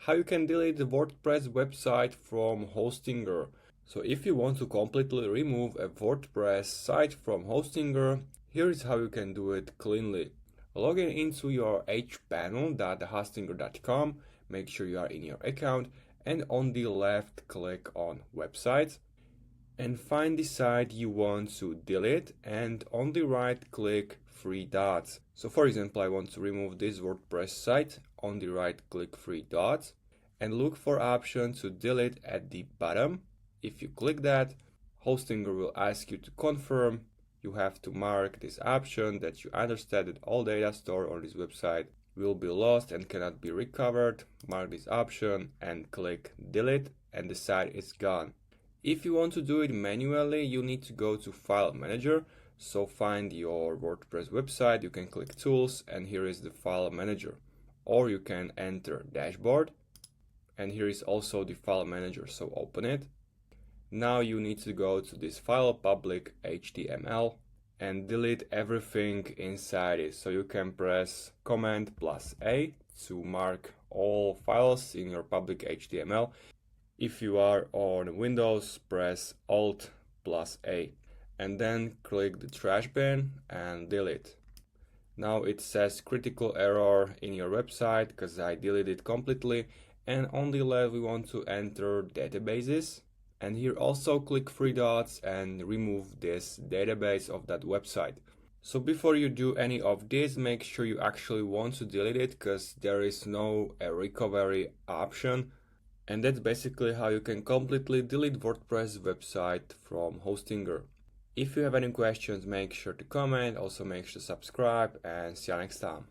how you can delete the WordPress website from Hostinger. So if you want to completely remove a WordPress site from Hostinger, here is how you can do it cleanly. Log in into your hpanel.hostinger.com, make sure you are in your account, and on the left click on websites and find the site you want to delete, and on the right click three dots. So for example, I want to remove this WordPress site. On the right click three dots and look for option to delete at the bottom. If you click that, Hostinger will ask you to confirm. You have to mark this option that you understand that all data stored on this website will be lost and cannot be recovered. Mark this option and click delete, and the site is gone. If you want to do it manually, you need to go to File Manager. So find your WordPress website, you can click Tools, and here is the File Manager. Or you can enter Dashboard, and here is also the File Manager, so open it. Now you need to go to this file, public HTML, and delete everything inside it. So you can press Command plus A to mark all files in your public HTML. If you are on Windows, press Alt plus A and then click the trash bin and delete. Now it says critical error in your website because I deleted it completely, and on the left we want to enter databases, and here also click three dots and remove this database of that website. So before you do any of this, make sure you actually want to delete it because there is no recovery option. And that's basically how you can completely delete WordPress website from Hostinger. If you have any questions, make sure to comment, also make sure to subscribe, and see you next time.